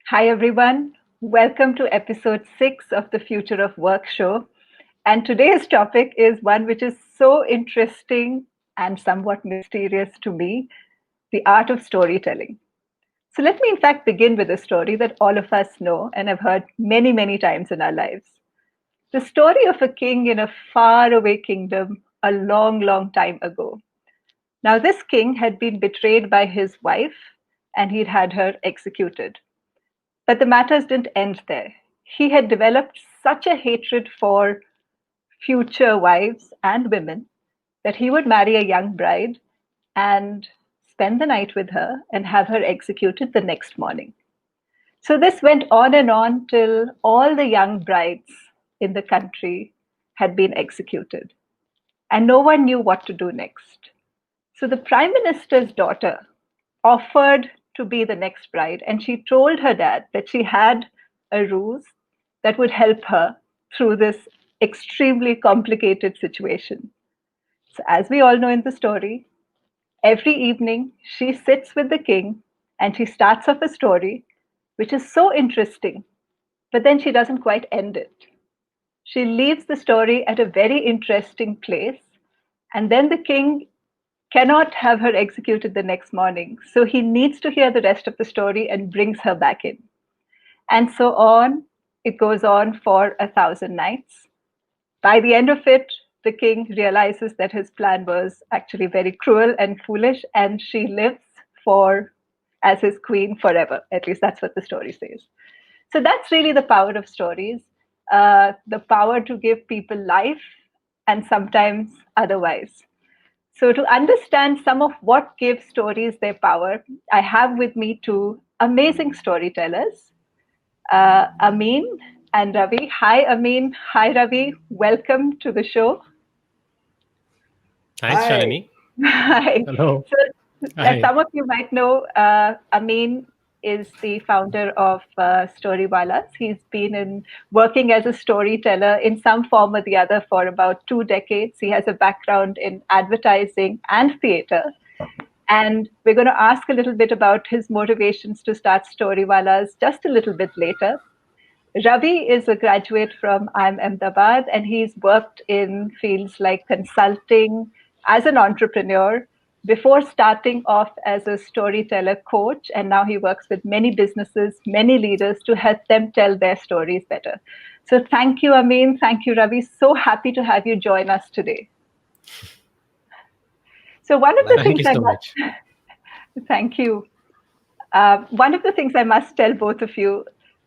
Hi, everyone. Welcome to episode 6 of the Future of Work show. And today's topic is one which is so interesting and somewhat mysterious to me, the art of storytelling. So, let me, in fact, begin with a story that all of us know and have heard many, many times in our lives. The story of a king in a faraway kingdom a long, long time ago. Now, this king had been betrayed by his wife and he'd had her executed. But the matters didn't end there. He had developed such a hatred for future wives and women that he would marry a young bride and spend the night with her and have her executed the next morning. So this went on and on till all the young brides in the country had been executed, and no one knew what to do next. So the prime minister's daughter offered to be the next bride, and she told her dad that she had a ruse that would help her through this extremely complicated situation. So, as we all know in the story, every evening she sits with the king and she starts off a story which is so interesting, but then she doesn't quite end it. She leaves the story at a very interesting place, and then the king cannot have her executed the next morning. So he needs to hear the rest of the story and brings her back in. And so on, it goes on for 1,000 nights. By the end of it, the king realizes that his plan was actually very cruel and foolish, and she lives for as his queen forever. At least that's what the story says. So that's really the power of stories, the power to give people life and sometimes otherwise. So, to understand some of what gives stories their power, I have with me two amazing storytellers, Ameen and Ravi. Hi, Ameen. Hi, Ravi. Welcome to the show. Thanks, Hi. Shalini. Hi. Hello. So, as Hi. some of you might know, Ameen is the founder of Storywalas. He's been working as a storyteller in some form or the other for about 2 decades. He has a background in advertising and theater. And we're going to ask a little bit about his motivations to start Storywalas just a little bit later. Ravi is a graduate from IIM Ahmedabad, and he's worked in fields like consulting as an entrepreneur before starting off as a storyteller coach. And now he works with many businesses, many leaders to help them tell their stories better. So thank you, Ameen. Thank you, Ravi. So happy to have you join us today. So one of the Thank things you I so much. must, thank you. One of the things I must tell both of you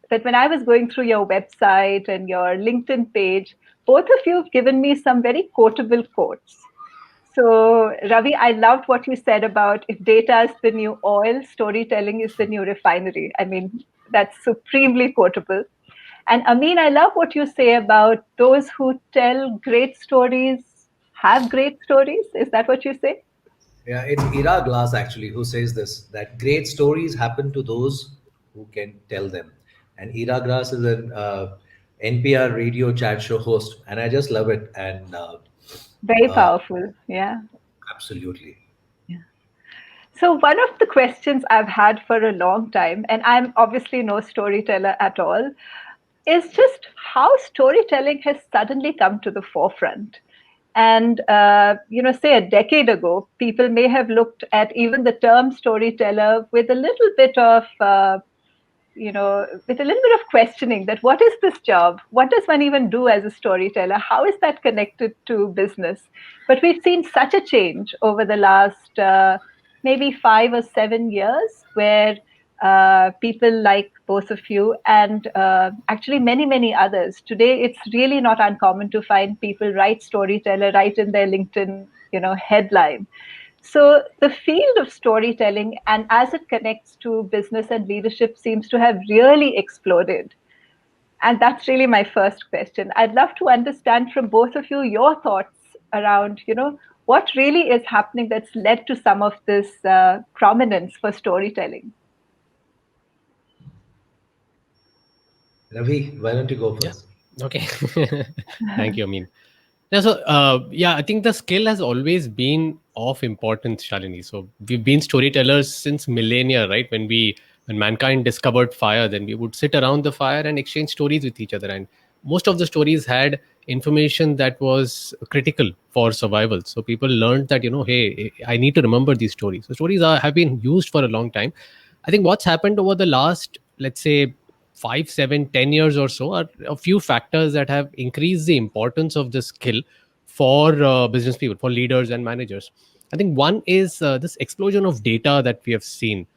that when I was going through your website and your LinkedIn page, both of you have given me some very quotable quotes. So, Ravi, I loved what you said about if data is the new oil, storytelling is the new refinery. I mean, that's supremely quotable. And Ameen, I love what you say about those who tell great stories have great stories. Is that what you say? Yeah, it's Ira Glass actually who says this that great stories happen to those who can tell them. And Ira Glass is an NPR radio chat show host, and I just love it. And Very uh, powerful. Yeah. absolutely. So, one of the questions I've had for a long time, and I'm obviously no storyteller at all, is just how storytelling has suddenly come to the forefront. And, say a decade ago, people may have looked at even the term storyteller with a little bit of, with a little bit of questioning that what is this job? What does one even do as a storyteller? How is that connected to business? But we've seen such a change over the last maybe 5 or 7 years where people like both of you and actually many, many others. Today, it's really not uncommon to find people write storyteller right in their LinkedIn, headline. So the field of storytelling and as it connects to business and leadership seems to have really exploded. And that's really my first question. I'd love to understand from both of you your thoughts around, what really is happening that's led to some of this prominence for storytelling. Ravi, why don't you go Yeah. first? Okay. Thank you, Amin. Yeah, I think the skill has always been of importance, Shalini. So we've been storytellers since millennia, right? When we when mankind discovered fire, then we would sit around the fire and exchange stories with each other. And most of the stories had information that was critical for survival. So people learned that, hey, I need to remember these stories. So stories have been used for a long time. I think what's happened over the last, let's say, 5, 7, 10 years or so are a few factors that have increased the importance of this skill for business people, for leaders and managers. I think one is this explosion of data that we have seen.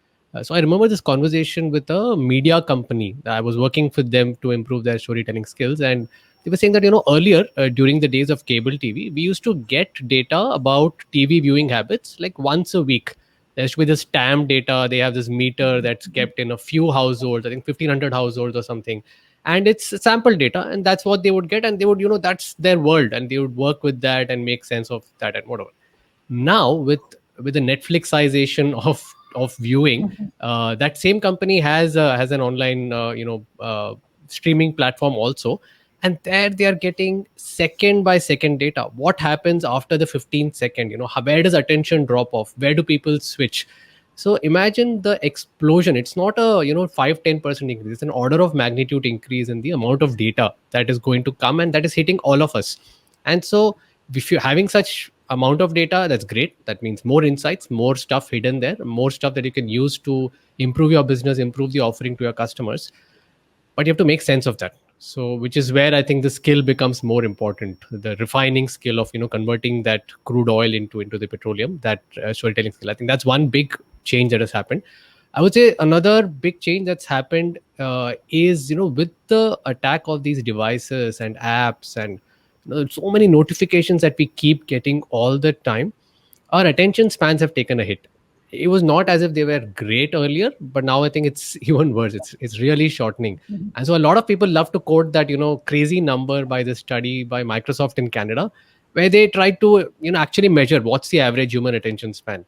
So I remember this conversation with a media company. I was working with them to improve their storytelling skills, and they were saying that earlier during the days of cable TV, we used to get data about TV viewing habits like once a week. There used to be this TAM data. They have this meter that's kept in a few households, I think 1,500 households or something, and it's sample data, and that's what they would get, and they would that's their world, and they would work with that and make sense of that and whatever. Now with the Netflixization of viewing, that same company has an online streaming platform also, and there they are getting second by second data. What happens after the 15th second? Where does attention drop off? Where do people switch? So imagine the explosion. It's not a 5-10% increase. It's an order of magnitude increase in the amount of data that is going to come, and that is hitting all of us. And so if you're having such amount of data, that's great. That means more insights, more stuff hidden there, more stuff that you can use to improve your business, improve the offering to your customers. But you have to make sense of that. So which is where I think the skill becomes more important, the refining skill of converting that crude oil into the petroleum, that storytelling skill. I think that's one big change that has happened. I would say another big change that's happened is with the attack of these devices and apps, and so many notifications that we keep getting all the time, our attention spans have taken a hit. It was not as if they were great earlier, but now I think it's even worse. It's really shortening. And so a lot of people love to quote that crazy number by the study by Microsoft in Canada, where they tried to actually measure what's the average human attention span.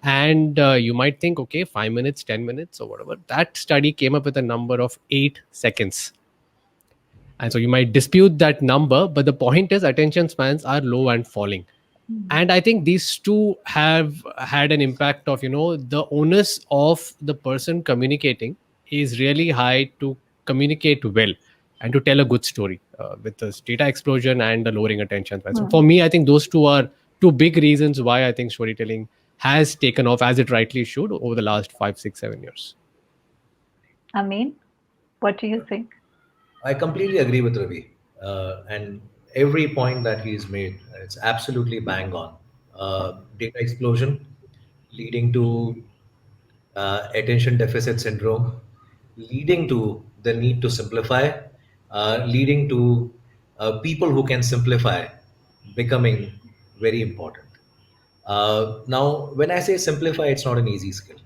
And you might think, okay, 5 minutes, 10 minutes, or whatever. That study came up with a number of 8 seconds. And so you might dispute that number, but the point is attention spans are low and falling. And I think these two have had an impact of the onus of the person communicating is really high to communicate well and to tell a good story with this data explosion and the lowering attention span. So for me, I think those two are two big reasons why I think storytelling has taken off as it rightly should over the last 5, 6, 7 years. Ameen, what do you think? I completely agree with Ravi. And every point that he's made, it's absolutely bang on. Data explosion leading to attention deficit syndrome, leading to the need to simplify, leading to people who can simplify becoming very important. Now, when I say simplify, it's not an easy skill.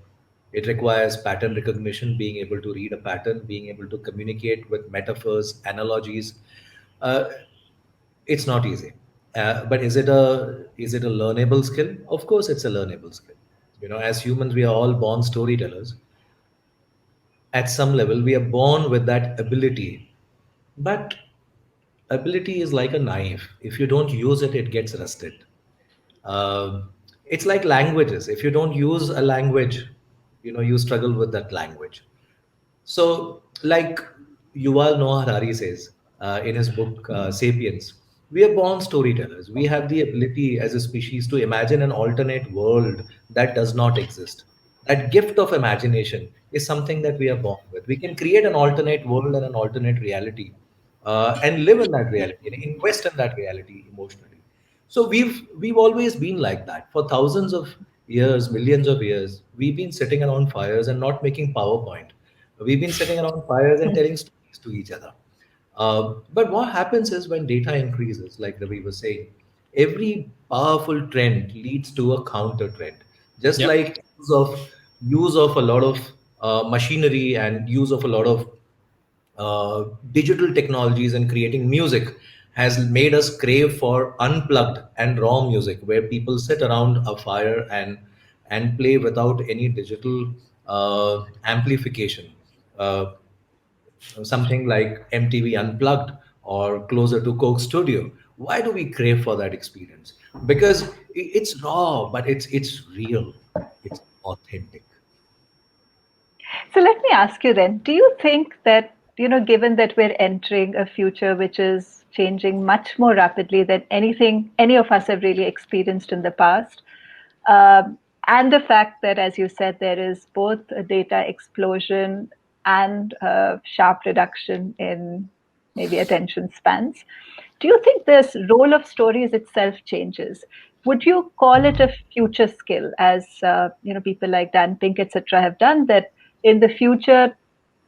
It requires pattern recognition, being able to read a pattern, being able to communicate with metaphors, analogies. Uh, it's not easy. But is it a learnable skill? Of course, it's a learnable skill. As humans, we are all born storytellers. At some level, we are born with that ability. But ability is like a knife. If you don't use it, it gets rusted. It's like languages. If you don't use a language, you struggle with that language. So, like Yuval Noah Harari says in his book *Sapiens*, we are born storytellers. We have the ability as a species to imagine an alternate world that does not exist. That gift of imagination is something that we are born with. We can create an alternate world and an alternate reality, and live in that reality and invest in that reality emotionally. So we've always been like that for thousands of years, millions of years. We've been sitting around fires and not making PowerPoint. We've been sitting around fires and telling stories to each other. But what happens is when data increases, like Ravi was saying, every powerful trend leads to a counter trend. Just Yep. like use of a lot of machinery and use of a lot of digital technologies and creating music has made us crave for unplugged and raw music where people sit around a fire and play without any digital amplification. Uh, Something like MTV Unplugged or closer to Coke Studio. Why do we crave for that experience? Because it's raw, but it's real, it's authentic. So let me ask you then, do you think that, given that we're entering a future which is changing much more rapidly than anything any of us have really experienced in the past, um, and the fact that, as you said, there is both a data explosion and a sharp reduction in maybe attention spans, do you think this role of stories itself changes? Would you call it a future skill, as people like Dan Pink, etc., have done? That in the future,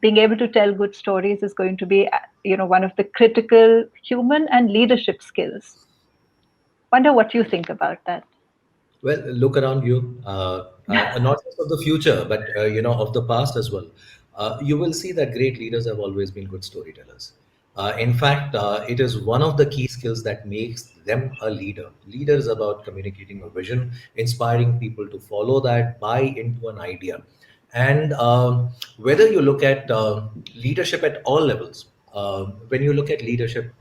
being able to tell good stories is going to be, one of the critical human and leadership skills. Wonder what you think about that. Well, look around you, not just of the future, but of the past as well. You will see that great leaders have always been good storytellers. In fact, it is one of the key skills that makes them a leader. Leader is about communicating a vision, inspiring people to follow that, buy into an idea. And whether you look at leadership at all levels, when you look at leadership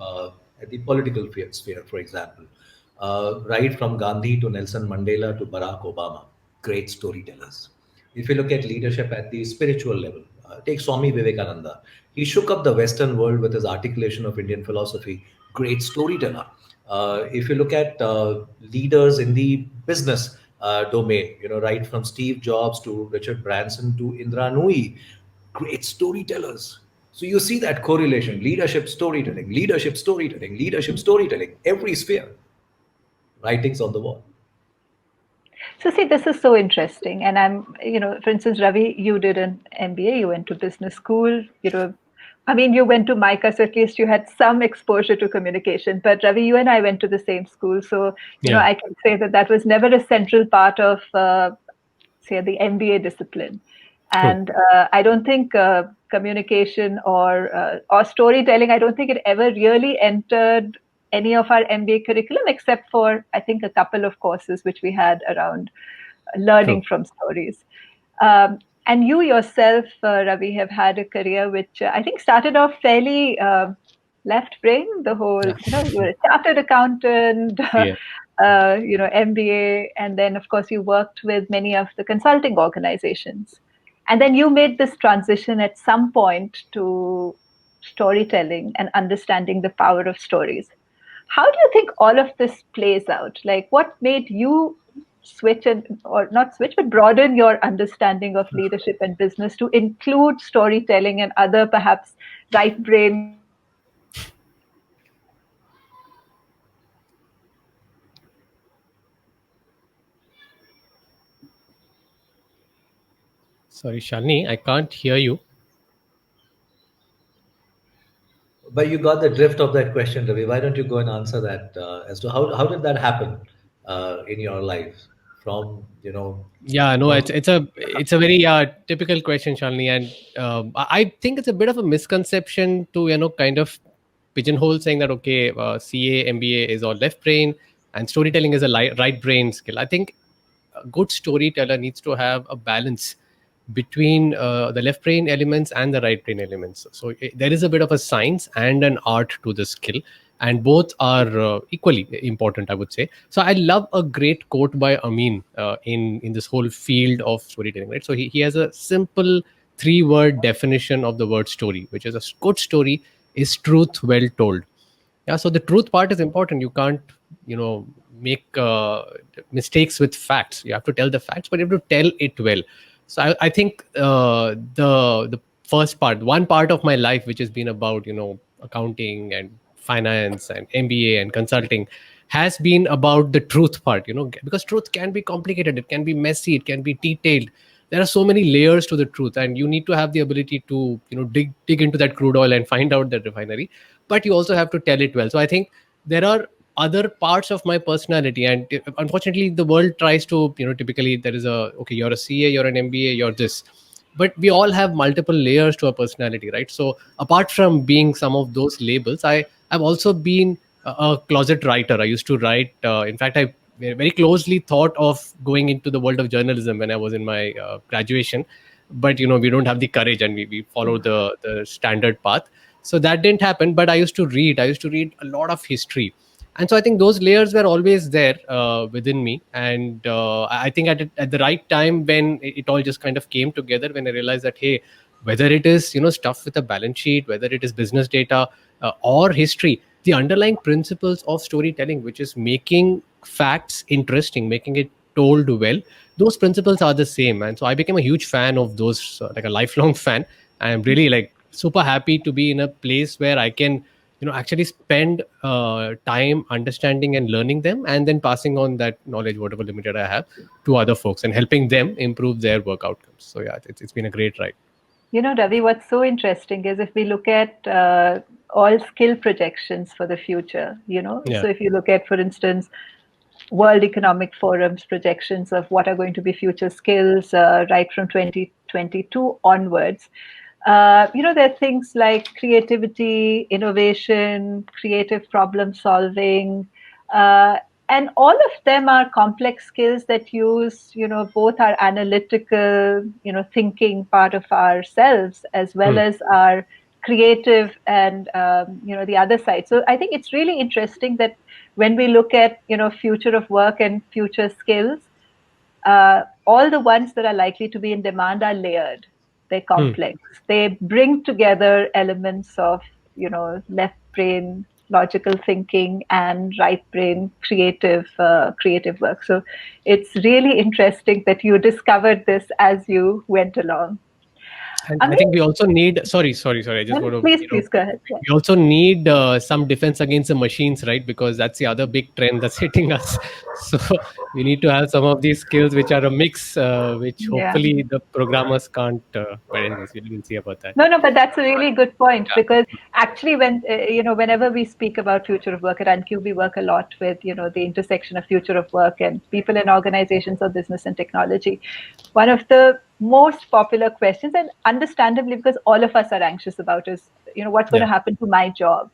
at the political sphere, for example, right from Gandhi to Nelson Mandela to Barack Obama, great storytellers. If you look at leadership at the spiritual level, take Swami Vivekananda. He shook up the Western world with his articulation of Indian philosophy, great storyteller. If you look at leaders in the business domain, right from Steve Jobs to Richard Branson to Indra Nooyi, great storytellers. So you see that correlation: leadership, storytelling, leadership, storytelling, leadership, storytelling, every sphere, writings on the wall. So see, this is so interesting. And for instance, Ravi, you did an MBA, you went to business school, I mean, you went to MICA, so at least you had some exposure to communication. But Ravi, you and I went to the same school. So, Yeah. I can say that was never a central part of, say, the MBA discipline. True. And I don't think communication or storytelling, I don't think it ever really entered any of our MBA curriculum, except for, I think, a couple of courses which we had around learning True. from stories. And you yourself, Ravi, have had a career which I think started off fairly left brain. The whole, Yeah. you were a chartered accountant, Yeah. MBA, and then of course you worked with many of the consulting organizations. And then you made this transition at some point to storytelling and understanding the power of stories. How do you think all of this plays out? Like, what made you switch or not switch, but broaden your understanding of leadership and business to include storytelling and other perhaps right brain Sorry, Shalini, I can't hear you. But you got the drift of that question, Ravi. Why don't you go and answer that as to how did that happen in your life from Yeah, no, from it's a very typical question, Shalini, and I think it's a bit of a misconception to kind of pigeonhole saying that okay, CA MBA is all left brain and storytelling is a right brain skill. I think a good storyteller needs to have a balance between the left brain elements and the right brain elements. So there is a bit of a science and an art to the skill, and both are equally important, I would say. So I love a great quote by Ameen in this whole field of storytelling. Right. So he has a simple 3-word definition of the word story, which is a good story is truth well told. Yeah, so the truth part is important. You can't make mistakes with facts. You have to tell the facts, but you have to tell it well. So I think the first part, one part of my life which has been about accounting and finance and MBA and consulting, has been about the truth part, because truth can be complicated, it can be messy, it can be detailed. There are so many layers to the truth, and you need to have the ability to dig into that crude oil and find out that refinery, but you also have to tell it well. So I think there are other parts of my personality, and unfortunately the world tries to typically there is a okay, you're a CA, you're an MBA, you're this, but we all have multiple layers to our personality, right? So apart from being some of those labels, I've also been a closet writer. I used to write, in fact I very closely thought of going into the world of journalism when I was in my graduation, but we don't have the courage, and we follow the standard path. So that didn't happen, but I used to read a lot of history. And so I think those layers were always there within me. And I think at the right time, when it all just kind of came together, when I realized that, hey, whether it is stuff with a balance sheet, whether it is business data, or history, the underlying principles of storytelling, which is making facts interesting, making it told well, those principles are the same. And so I became a huge fan of those, like a lifelong fan. I'm really like super happy to be in a place where I can actually spend time understanding and learning them, and then passing on that knowledge, whatever limited I have, to other folks, and helping them improve their work outcomes. So yeah, it's been a great ride. Ravi, what's so interesting is if we look at all skill projections for the future, Yeah. so if you look at, for instance, World Economic Forum's projections of what are going to be future skills right from 2022 onwards. There are things like creativity, innovation, creative problem solving, uh, and all of them are complex skills that use, both our analytical, thinking part of ourselves as well Hmm. as our creative and, the other side. So I think it's really interesting that when we look at, future of work and future skills, all the ones that are likely to be in demand are layered. They're Hmm. complex. They bring together elements of, left brain logical thinking and right brain creative work. So it's really interesting that you discovered this as you went along. And I I mean, think we also need, sorry. I just want to, please go ahead. Yeah. we also need some defense against the machines, right? Because that's the other big trend that's hitting us. So we need to have some of these skills which are a mix, which Yeah. hopefully the programmers can't. But anyways, we'll see about that. No, but that's a really good point, Yeah. because actually, whenever we speak about future of work at UnQ, we work a lot with, the intersection of future of work and people in organizations or business and technology. One of the most popular questions, and understandably, because all of us are anxious about, is, what's going Yeah. to happen to my job?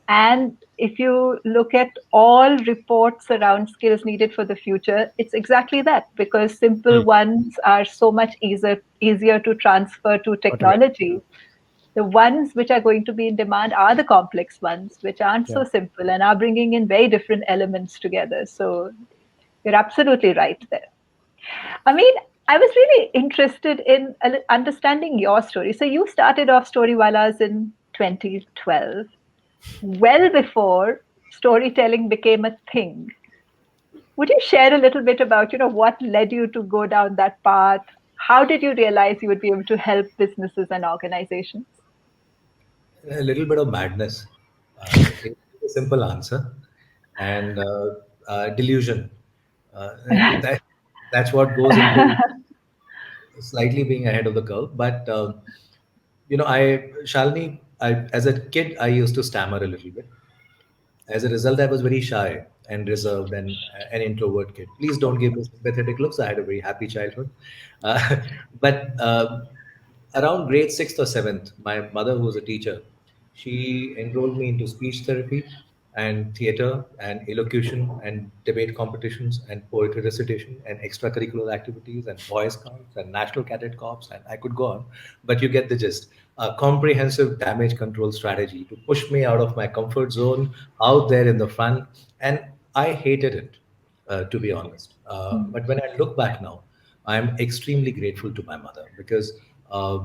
And if you look at all reports around skills needed for the future, it's exactly that, because Hmm. simple ones are so much easier to transfer to Automate. technology. The ones which are going to be in demand are the complex ones, which aren't Yeah. so simple and are bringing in very different elements together. So you're absolutely right there. I mean, I was really interested in understanding your story. So you started off Storywalas in 2012, well before storytelling became a thing. Would you share a little bit about, what led you to go down that path? How did you realize you would be able to help businesses and organizations? A little bit of madness is a simple answer, and delusion. That that's what goes into slightly being ahead of the curve. But Shalini, as a kid, I used to stammer a little bit. As a result, I was very shy and reserved and an introvert kid. Please don't give me sympathetic looks. I had a very happy childhood. Uh, but around grade sixth or seventh, my mother, who was a teacher, she enrolled me into speech therapy and theater and elocution and debate competitions and poetry recitation and extracurricular activities and Boy Scouts and National Cadet Corps, and I could go on, but you get the gist. A comprehensive damage control strategy to push me out of my comfort zone, out there in the fun, and I hated it, to be honest. But when I look back now, I'm extremely grateful to my mother because uh,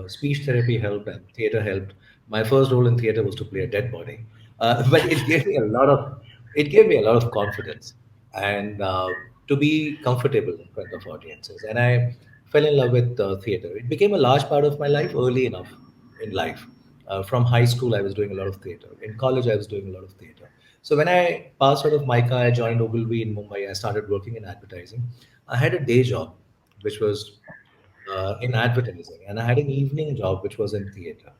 speech therapy helped and theater helped. My first role in theater was to play a dead body, but it gave me a lot of confidence and to be comfortable in front of audiences. And I fell in love with theater. It became a large part of my life early enough in life. From high school, I was doing a lot of theater. In college, I was doing a lot of theater. So when I passed out of Mica, I joined Ogilvy in Mumbai. I started working in advertising. I had a day job, which was in advertising, and I had an evening job which was in theater.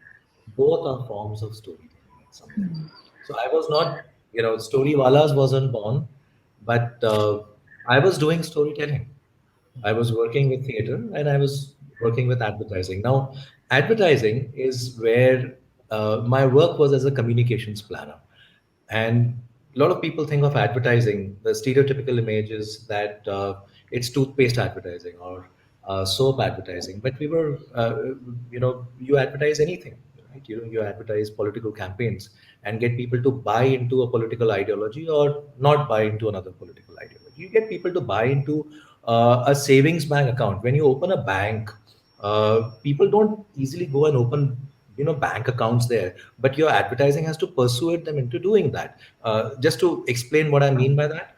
Both are forms of storytelling at some level. So I was not, Storywalas wasn't born, but I was doing storytelling. I was working with theater and I was working with advertising. Now, advertising is where my work was as a communications planner. And a lot of people think of advertising, the stereotypical image is that it's toothpaste advertising or soap advertising. But you advertise anything. right? You advertise political campaigns and get people to buy into a political ideology or not buy into another political ideology. You get people to buy into a savings bank account. When you open a bank, people don't easily go and open bank accounts there, but your advertising has to persuade them into doing that. Just to explain what I mean by that,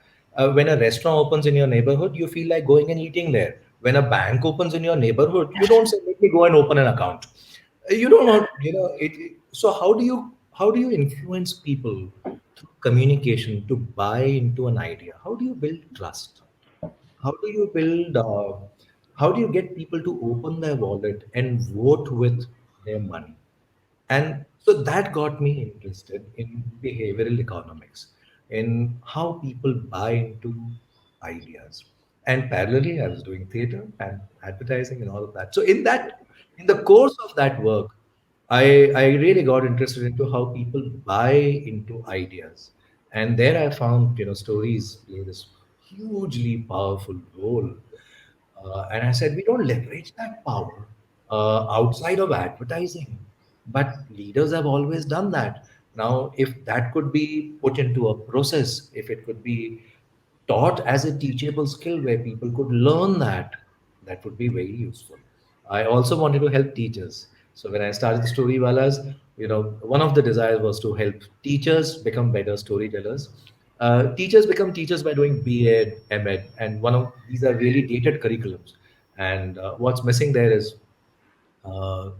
when a restaurant opens in your neighborhood, you feel like going and eating there. When a bank opens in your neighborhood, you don't say, "Let me go and open an account." You don't know, So how do you influence people through communication to buy into an idea? How do you build trust? How do you build? How do you get people to open their wallet and vote with their money? And so that got me interested in behavioral economics, in how people buy into ideas. And parallelly, I was doing theater and advertising and all of that. So in the course of that work, I really got interested into how people buy into ideas. And there I found, stories play this hugely powerful role. And I said, we don't leverage that power outside of advertising. But leaders have always done that. Now, if that could be put into a process, if it could be taught as a teachable skill where people could learn that, that would be very useful. I also wanted to help teachers. So when I started the Storywalas, one of the desires was to help teachers become better storytellers. Teachers become teachers by doing B.Ed, M.Ed, and one of these are really dated curriculums. And what's missing there is uh,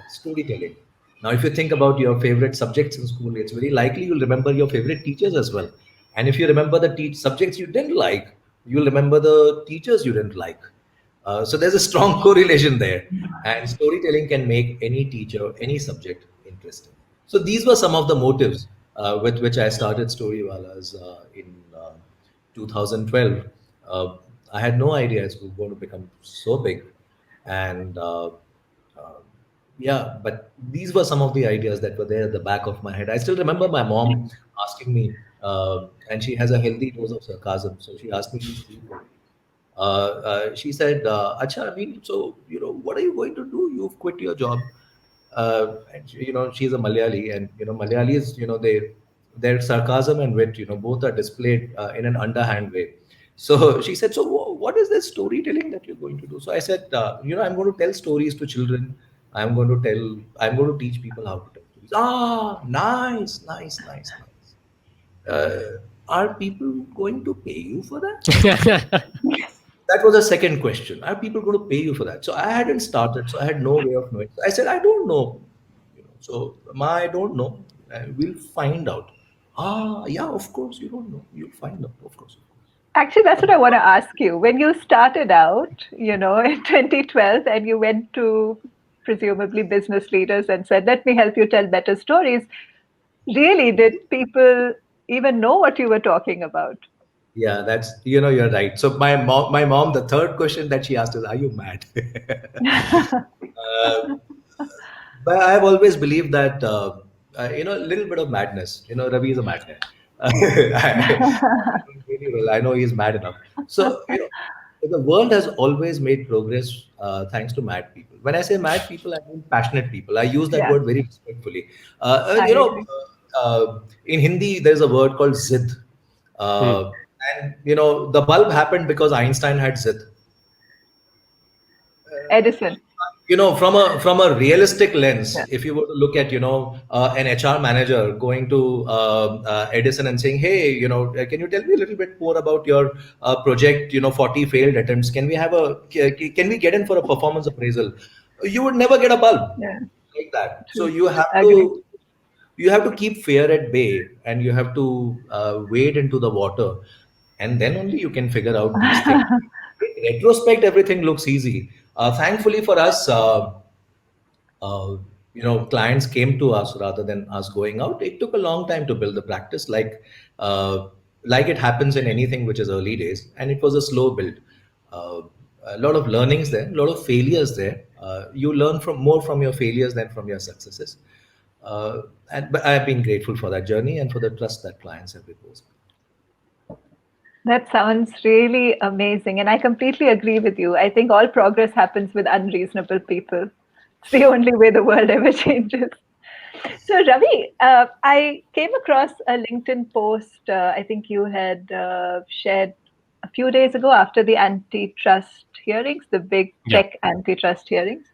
storytelling. Now, if you think about your favorite subjects in school, it's very likely you'll remember your favorite teachers as well. And if you remember the subjects you didn't like, you'll remember the teachers you didn't like. So there's a strong correlation there. And storytelling can make any teacher, any subject interesting. So these were some of the motives with which I started Storywalas in 2012. Uh, I had no idea it was going to become so big. And uh, yeah, but these were some of the ideas that were there at the back of my head. I still remember my mom asking me, and she has a healthy dose of sarcasm. So she asked me these three questions. She said, "Acha, I mean, so what are you going to do? You've quit your job." And she's a Malayali, and Malayalis, their sarcasm and wit, both are displayed in an underhand way. So she said, "So what is this storytelling that you're going to do?" So I said, "I'm going to tell stories to children. I'm going to teach people how to tell stories." Ah, nice, nice, nice, nice. Are people going to pay you for that? That was a second question. Are people going to pay you for that? So I hadn't started, so I had no way of knowing. So I said, I don't know. So Ma, I don't know. We'll find out. Ah, yeah, of course you don't know. You'll find out, of course. Actually, that's what I want to ask you. When you started out, in 2012, and you went to presumably business leaders and said, "Let me help you tell better stories," really, did people even know what you were talking about? Yeah, that's you're right. So my mom, the third question that she asked is, "Are you mad?" uh, But I have always believed that a little bit of madness. Ravi is a madman. I know him really well. I know he's mad enough. So the world has always made progress thanks to mad people. When I say mad people, I mean passionate people. I use that Yeah, word very respectfully. I agree. In Hindi, there's a word called zid, Hmm. uh, and the bulb happened because Einstein had zid. Edison. From a realistic lens, Yeah, if you were to look at an HR manager going to Edison and saying, "Hey, can you tell me a little bit more about your project, 40 failed attempts, can we get in for a performance appraisal?" You would never get a bulb yeah, like that. So true. you have Agree. to keep fear at bay, and you have to wade into the water, and then only you can figure out these things. In retrospect, everything looks easy. Thankfully for us, uh, clients came to us rather than us going out. It took a long time to build the practice, uh, like it happens in anything which is early days, and it was a slow build. Uh, a lot of learnings there, a lot of failures there. You learn from more from your failures than from your successes. Uh, but I've been grateful for that journey and for the trust that clients have reposed. That sounds really amazing. And I completely agree with you. I think all progress happens with unreasonable people. It's the only way the world ever changes. So, Ravi, I came across a LinkedIn post. I think you had shared a few days ago after the antitrust hearings, the big Yeah, tech antitrust hearings.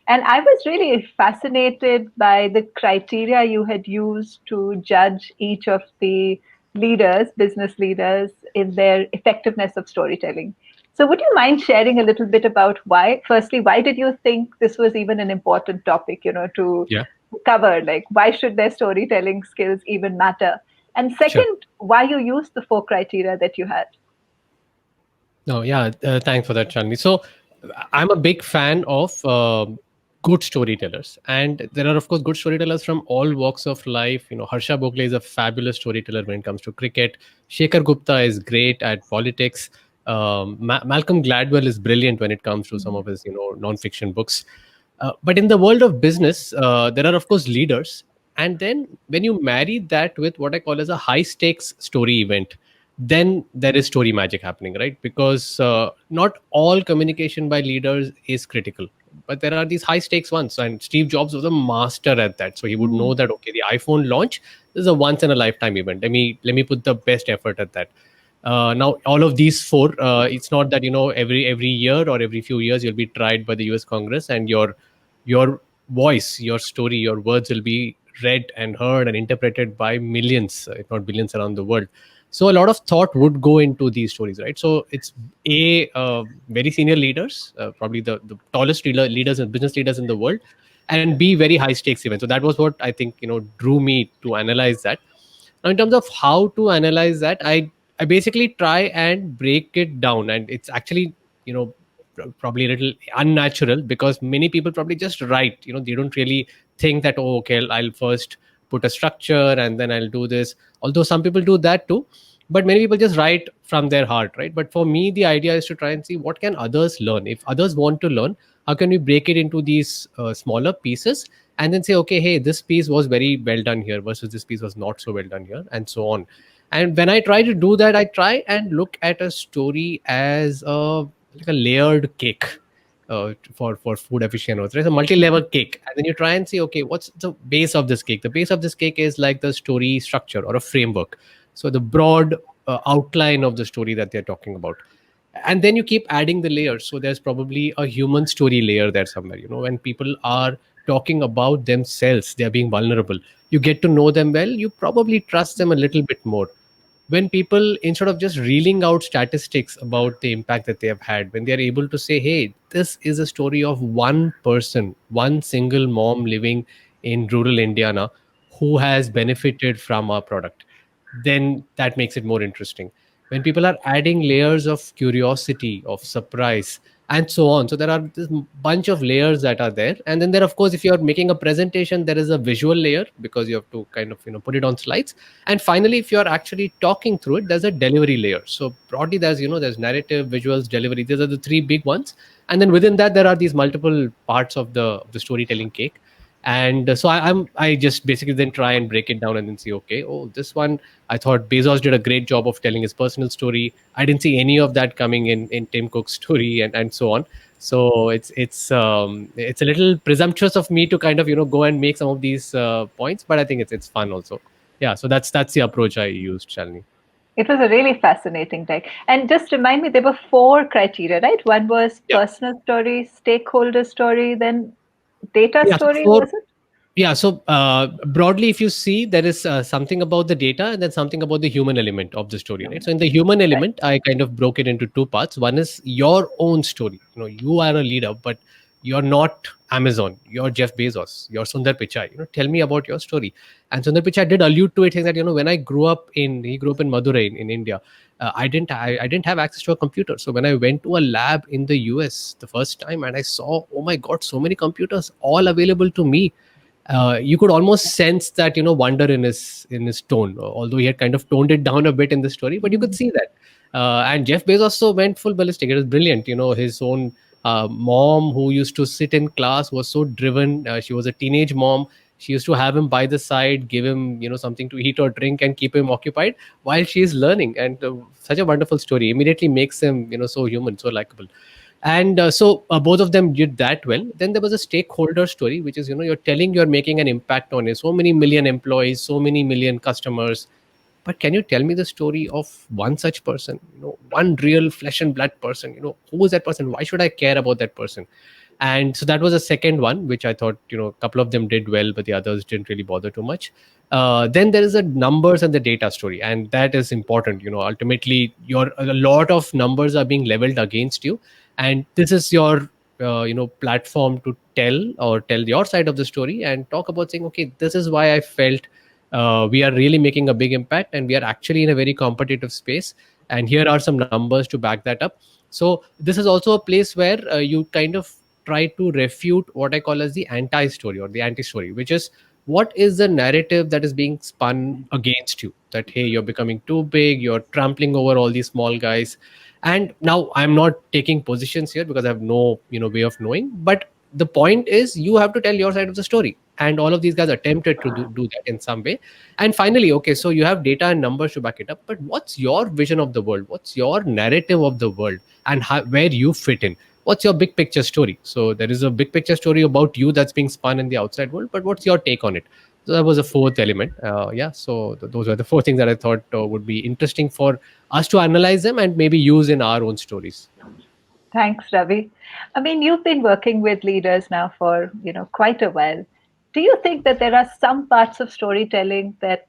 And I was really fascinated by the criteria you had used to judge each of the leaders, business leaders, in their effectiveness of storytelling. So, would you mind sharing a little bit about why? Firstly, why did you think this was even an important topic, to yeah, cover? Like, why should their storytelling skills even matter? And sure. second, why you used the four criteria that you had? No, yeah, thanks for that, Shalini. So, I'm a big fan of good storytellers, and there are, of course, good storytellers from all walks of life. Harsha Bhogle is a fabulous storyteller when it comes to cricket. Shekhar Gupta is great at politics. Malcolm Gladwell is brilliant when it comes to some of his, non-fiction books. But in the world of business, there are, of course, leaders. And then when you marry that with what I call as a high stakes story event, then there is story magic happening, right? Because not all communication by leaders is critical, but there are these high stakes ones. And Steve Jobs was a master at that. So he would know that, okay, the iPhone launch is a once in a lifetime event. Let me put the best effort at that. Now, all of these four, it's not that every year or every few years you'll be tried by the U.S. Congress, and your voice, your story, your words will be read and heard and interpreted by millions, if not billions, around the world. So a lot of thought would go into these stories, right? So it's very senior leaders, probably the tallest leaders and business leaders in the world, and B, very high stakes events. So that was what I think drew me to analyze that. Now, in terms of how to analyze that, I basically try and break it down, and it's actually you know probably a little unnatural because many people probably just write. They don't really think that, oh, okay, I'll first put a structure and then I'll do this. Although some people do that too, but many people just write from their heart, right? But for me, the idea is to try and see what can others learn. If others want to learn, how can we break it into these smaller pieces, and then say, okay, hey, this piece was very well done here versus this piece was not so well done here, and so on. And when I try to do that, I try and look at a story as like a layered cake, for food aficionados. There's a multi-level cake, and then you try and see, okay, what's the base of this cake? The base of this cake is like the story structure or a framework. So the broad outline of the story that they're talking about, and then you keep adding the layers. So there's probably a human story layer there somewhere. When people are talking about themselves, they're being vulnerable, you get to know them well, you probably trust them a little bit more. When people, instead of just reeling out statistics about the impact that they have had, when they are able to say, hey, this is a story of one person, one single mom living in rural Indiana who has benefited from our product, then that makes it more interesting. When people are adding layers of curiosity, of surprise, and so on. So there are this bunch of layers that are there. And then there, of course, if you're making a presentation, there is a visual layer because you have to kind of put it on slides. And finally, if you're actually talking through it, there's a delivery layer. So broadly, there's narrative, visuals, delivery. These are the three big ones. And then within that, there are these multiple parts of the storytelling cake. And so I just basically then try and break it down and then see, okay, oh, this one, I thought Bezos did a great job of telling his personal story. I didn't see any of that coming in Tim Cook's story, and so on. So it's a little presumptuous of me to kind of go and make some of these points, but I think it's fun also. Yeah, so that's the approach I used, Shalini. It was a really fascinating deck. And just remind me, there were four criteria, right? One was Yeah, personal story, stakeholder story, then data yeah. So story, for was it? Yeah, so broadly, if you see, there is something about the data and then something about the human element of the story, right? So in the human Right. element, I kind of broke it into two parts. One is your own story. You are a leader, but you're not Amazon. You're Jeff Bezos. You're Sundar Pichai. Tell me about your story. And Sundar Pichai did allude to it, saying that when he grew up in Madurai in India. I didn't have access to a computer. So when I went to a lab in the US the first time and I saw, oh my God, so many computers all available to me, you could almost sense that wonder in his tone, although he had kind of toned it down a bit in the story, but you could see that. And Jeff Bezos also went full ballistic. It was brilliant. His own mom, who used to sit in class, was so driven. She was a teenage mom. She used to have him by the side, give him something to eat or drink, and keep him occupied while she is learning. And such a wonderful story immediately makes him so human, so likable. And both of them did that well. Then there was a stakeholder story, which is, you're telling you're making an impact on it, so many million employees, so many million customers, but can you tell me the story of one such person, one real flesh and blood person? Who is that person? Why should I care about that person? And so that was a second one, which I thought, a couple of them did well, but the others didn't really bother too much. Then there is a numbers and the data story, and that is important. Ultimately, your a lot of numbers are being leveled against you, and this is your platform to tell your side of the story and talk about saying, okay, this is why I felt we are really making a big impact, and we are actually in a very competitive space, and here are some numbers to back that up. So this is also a place where you kind of try to refute what I call as the anti story or the anti story, which is, what is the narrative that is being spun against you, that hey, you're becoming too big, you're trampling over all these small guys. And now I'm not taking positions here because I have no way of knowing, but the point is you have to tell your side of the story, and all of these guys attempted to do that in some way. And finally, okay, so you have data and numbers to back it up, but what's your vision of the world, what's your narrative of the world, and where you fit in? What's your big picture story? So there is a big picture story about you that's being spun in the outside world, but what's your take on it? So that was a fourth element. Yeah, so those were the four things that I thought would be interesting for us to analyze them and maybe use in our own stories. Thanks, Ravi. I mean, you've been working with leaders now for, quite a while. Do you think that there are some parts of storytelling that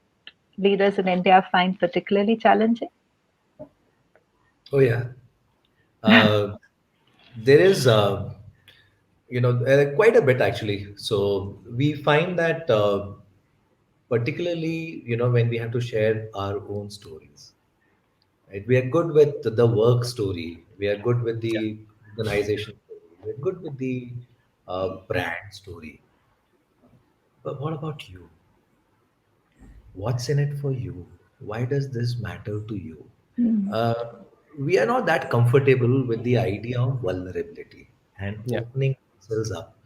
leaders in India find particularly challenging? Oh yeah. Uh, there is, quite a bit actually. So we find that particularly, when we have to share our own stories, right? We are good with the work story. We are good with Yeah. the organization story. We're good with the brand story. But what about you? What's in it for you? Why does this matter to you? Mm. Uh, we are not that comfortable with the idea of vulnerability and Yeah. opening ourselves up.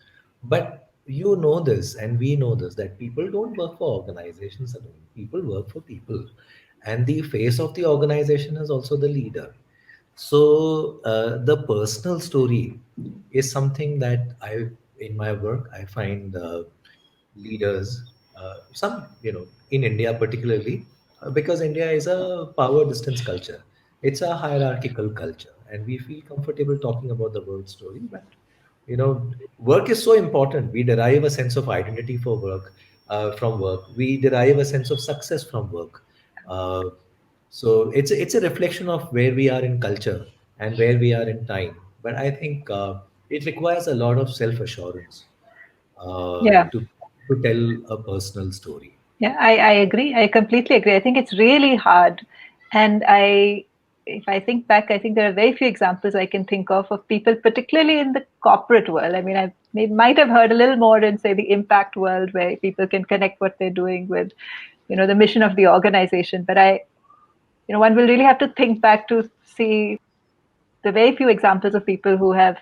But you know this, and we know this, that people don't work for organizations alone. People work for people. And the face of the organization is also the leader. So the personal story is something that in my work, I find leaders, some, in India particularly, because India is a power distance culture. It's a hierarchical culture, and we feel comfortable talking about the world story. But work is so important. We derive a sense of identity for work from work. We derive a sense of success from work. Uh, so it's a reflection of where we are in culture and where we are in time. But I think it requires a lot of self assurance Yeah. to tell a personal story. Yeah, I agree. I completely agree. I think it's really hard. And if I think back, I think there are very few examples I can think of people, particularly in the corporate world. I mean, might have heard a little more in, say, the impact world, where people can connect what they're doing with, the mission of the organization. But one will really have to think back to see the very few examples of people who have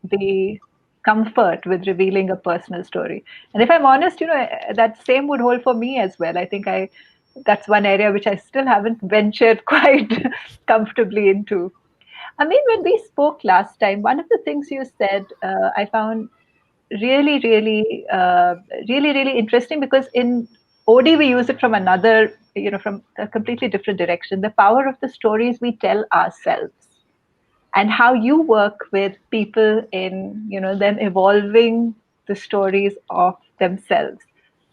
the comfort with revealing a personal story. And if I'm honest, that same would hold for me as well. I think that's one area which I still haven't ventured quite comfortably into. I mean, when we spoke last time, one of the things you said I found really, really, really, really interesting, because in OD we use it from another, from a completely different direction. The power of the stories we tell ourselves, and how you work with people in, them evolving the stories of themselves.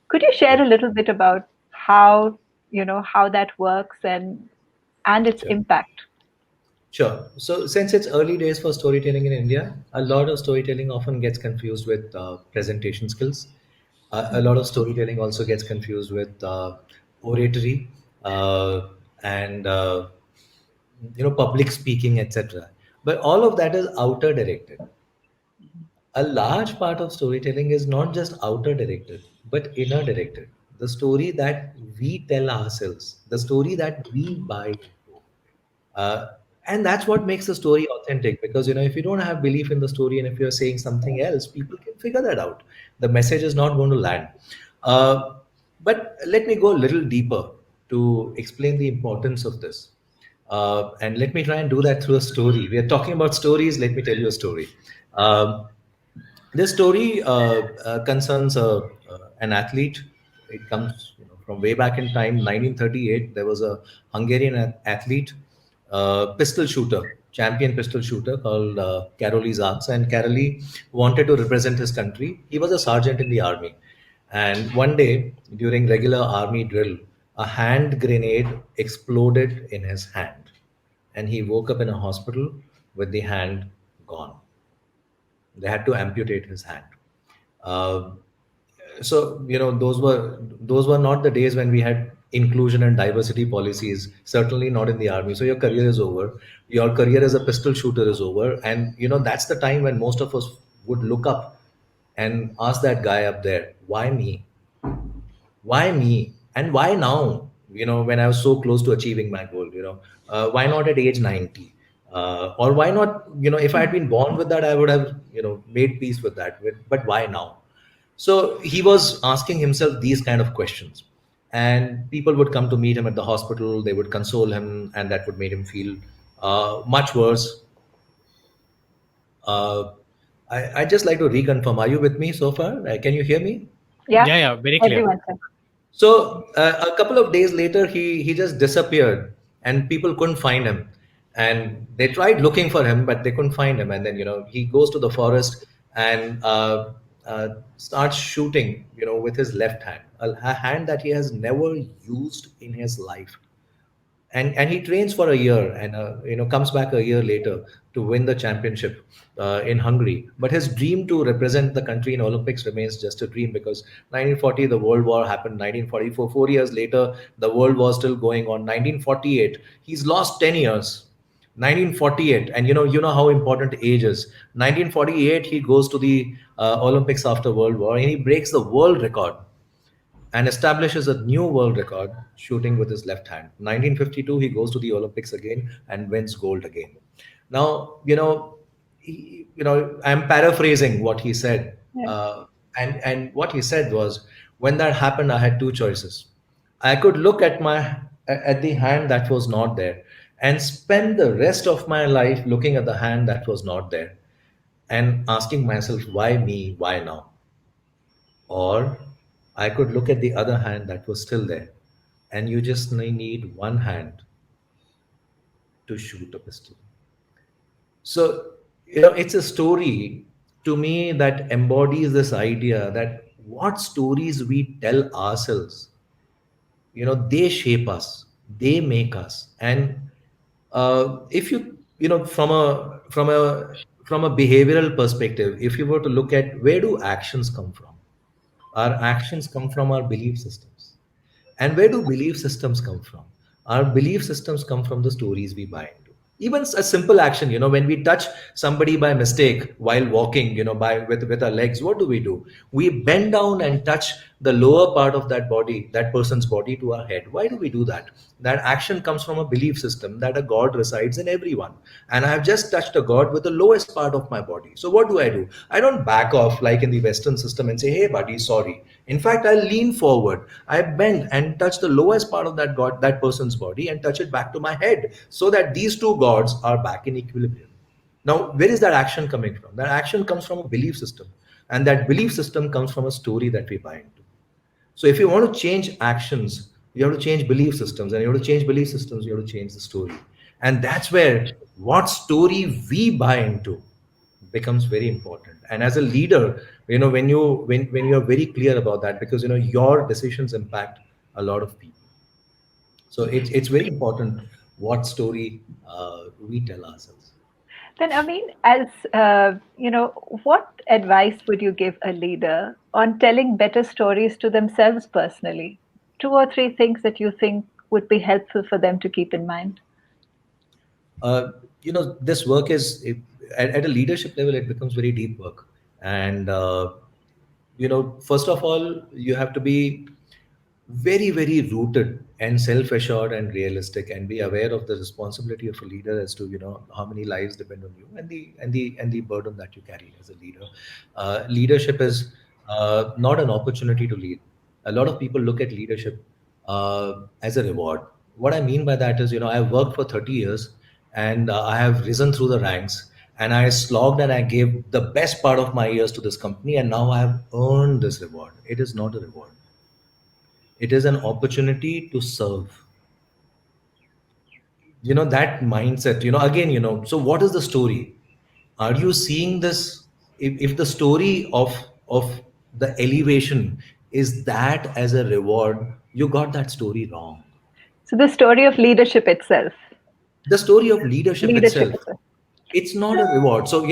Could you share Yeah, a little bit about how that works and its sure. impact? Sure. So, since it's early days for storytelling in India, a lot of storytelling often gets confused with presentation skills. A lot of storytelling also gets confused with oratory and public speaking, etc. But all of that is outer directed. A large part of storytelling is not just outer directed, but inner directed. The story that we tell ourselves, the story that we buy into. Uh, and that's what makes the story authentic, because if you don't have belief in the story and if you're saying something else, people can figure that out. The message is not going to land. Uh, but let me go a little deeper to explain the importance of this. And let me try and do that through a story. We are talking about stories. Let me tell you a story. Um, this story concerns an athlete. It comes, from way back in time, 1938. There was a Hungarian athlete, pistol shooter, champion pistol shooter called Karoli Zaks, and Karoli wanted to represent his country. He was a sergeant in the army, and one day during regular army drill, a hand grenade exploded in his hand, and he woke up in a hospital with the hand gone. They had to amputate his hand. Uh, so those were not the days when we had inclusion and diversity policies. Certainly not in the army. So your career is over. Your career as a pistol shooter is over, and that's the time when most of us would look up and ask that guy up there, why me? Why me? And why now? When I was so close to achieving my goal, why not at age 90? Or why not, if I had been born with that, I would have, made peace with that. But why now? So he was asking himself these kind of questions. And people would come to meet him at the hospital, they would console him, and that would make him feel much worse. Uh, I just like to reconfirm, are you with me so far? Can you hear me? Yeah, Yeah, yeah, very clear. everyone said. So a couple of days later, he just disappeared, and people couldn't find him. And they tried looking for him, but they couldn't find him. And then he goes to the forest and starts shooting, with his left hand, a hand that he has never used in his life. And he trains for a year, and comes back a year later to win the championship in Hungary. But his dream to represent the country in Olympics remains just a dream, because 1940 the World War happened. 1944, 4 years later, the World War still going on. 1948, he's lost 10 years. 1948, and you know how important age is. 1948, he goes to the Olympics after World War, and he breaks the world record and establishes a new world record shooting with his left hand. 1952, he goes to the Olympics again and wins gold again. Now, I'm paraphrasing what he said, Yeah. and what he said was, when that happened, I had two choices. I could look at the hand that was not there, and spend the rest of my life looking at the hand that was not there, and asking myself, why me, why now? Or I could look at the other hand that was still there, and you just need one hand to shoot a pistol. So, it's a story to me that embodies this idea that what stories we tell ourselves, they shape us, they make us. And if from a behavioral perspective, if you were to look at, where do actions come from? Our actions come from our belief systems. And where do belief systems come from? Our belief systems come from the stories we buy into. Even a simple action, when we touch somebody by mistake while walking, by with our legs, what do? We bend down and touch the lower part of that body, that person's body, to our head. Why do we do that? That action comes from a belief system that a God resides in everyone. And I have just touched a God with the lowest part of my body. So what do? I don't back off like in the Western system and say, hey, buddy, sorry. In fact, I lean forward. I bend and touch the lowest part of that God, that person's body, and touch it back to my head, so that these two gods are back in equilibrium. Now, where is that action coming from? That action comes from a belief system. And that belief system comes from a story that we buy into. So if you want to change actions, you have to change belief systems, and you have to change belief systems, you have to change the story. And that's where what story we buy into becomes very important. And as a leader, when you are very clear about that, because your decisions impact a lot of people. So it's very important what story we tell ourselves. Then, I mean, as what advice would you give a leader on telling better stories to themselves personally? Two or three things that you think would be helpful for them to keep in mind. This work at a leadership level, it becomes very deep work. And first of all, you have to be very, very rooted and self-assured and realistic, and be aware of the responsibility of a leader, as to how many lives depend on you, and the burden that you carry as a leader. Leadership is not an opportunity to lead. A lot of people look at leadership as a reward. What I mean by that is, I've worked for 30 years, and I have risen through the ranks, and I slogged and I gave the best part of my years to this company, and now I have earned this reward. It is not a reward, it is an opportunity to serve. That mindset, again, so what is the story? Are you seeing this? If the story of the elevation is that as a reward, you got that story wrong. So the story of leadership itself. The story of leadership Leadership itself, itself. it's not a reward. So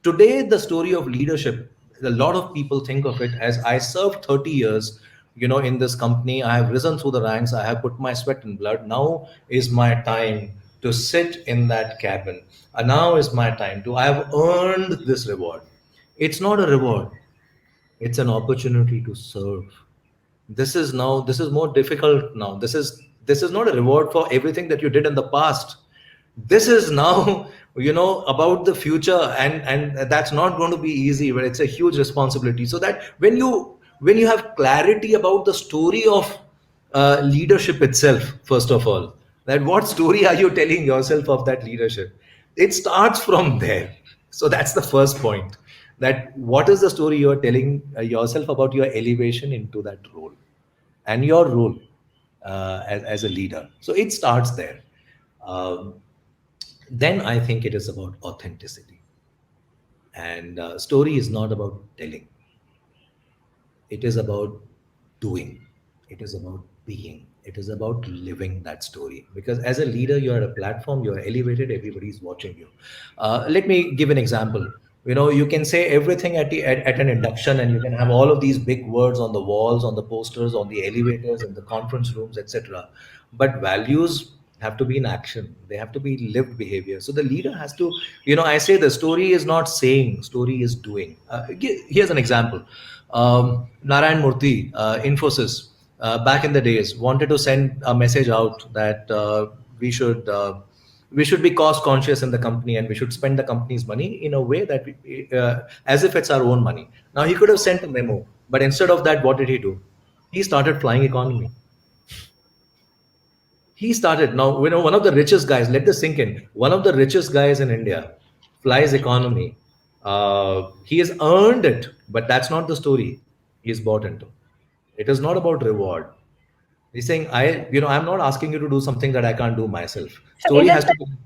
today the story of leadership, a lot of people think of it as, I served 30 years in this company, I have risen through the ranks, I have put my sweat and blood, now is my time to sit in that cabin. Now is my time to, I have earned this reward. It's not a reward, it's an opportunity to serve. This is more difficult now. This is not a reward for everything that you did in the past. This is now about the future, and that's not going to be easy, but it's a huge responsibility. So that when you have clarity about the story of leadership itself, first of all, that what story are you telling yourself of that leadership, it starts from there. So that's the first point, that what is the story you are telling yourself about your elevation into that role and your role as a leader. So it starts there. um, then I think it is about authenticity. And story is not about telling, it is about doing, it is about being, it is about living that story. Because as a leader, you're at a platform, you're elevated, everybody's watching you. Let me give an example. You can say everything at an induction, and you can have all of these big words on the walls, on the posters, on the elevators, in the conference rooms, etc. But values have to be in action, they have to be lived behavior. So the leader has to, I say the story is not saying, story is doing. Here's an example. Narayan Murthy, Infosys, back in the days, wanted to send a message out that we should we should be cost conscious in the company, and we should spend the company's money in a way that as if it's our own money. Now he could have sent a memo, but instead of that, what did he do? He started flying economy. He started, now one of the richest guys, let this sink in, one of the richest guys in India flies economy. He has earned it, but that's not the story he's bought into. It is not about reward. He's saying, I'm not asking you to do something that I can't do myself. So in Story a has to sense, be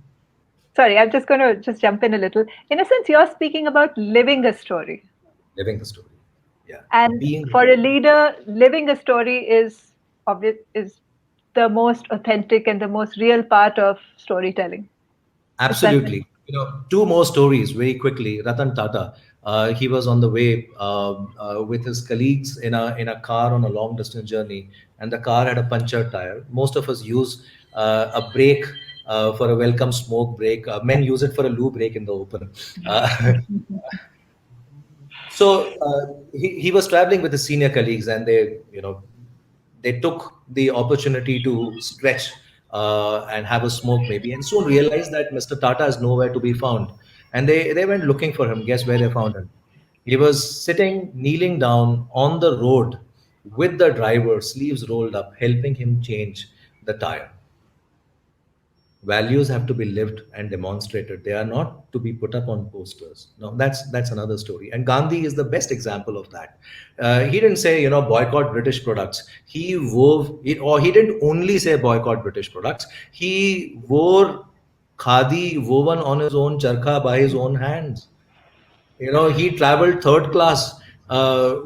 sorry, I'm just going to just jump in a little. In a sense, you're speaking about living a story. living the story. Yeah. And Being for a leader, living a story is the most authentic and the most real part of storytelling. Is that right? Absolutely. Two more stories very quickly. Ratan Tata, he was on the way with his colleagues in a car on a long distance journey, and the car had a punctured tire. Most of us use a brake for a welcome smoke break. Men use it for a loo break in the open. Uh, so he was traveling with his senior colleagues, and they took the opportunity to stretch and have a smoke maybe, and soon realized that Mr. Tata is nowhere to be found. And they went looking for him. Guess where they found him? He was sitting, kneeling down on the road with the driver, sleeves rolled up, helping him change the tire. Values have to be lived and demonstrated. They are not to be put up on posters. No, that's another story. And Gandhi is the best example of that. He didn't say, boycott British products. He wove it, or he didn't only say boycott British products. He wore khadi woven on his own charkha by his own hands. He traveled third class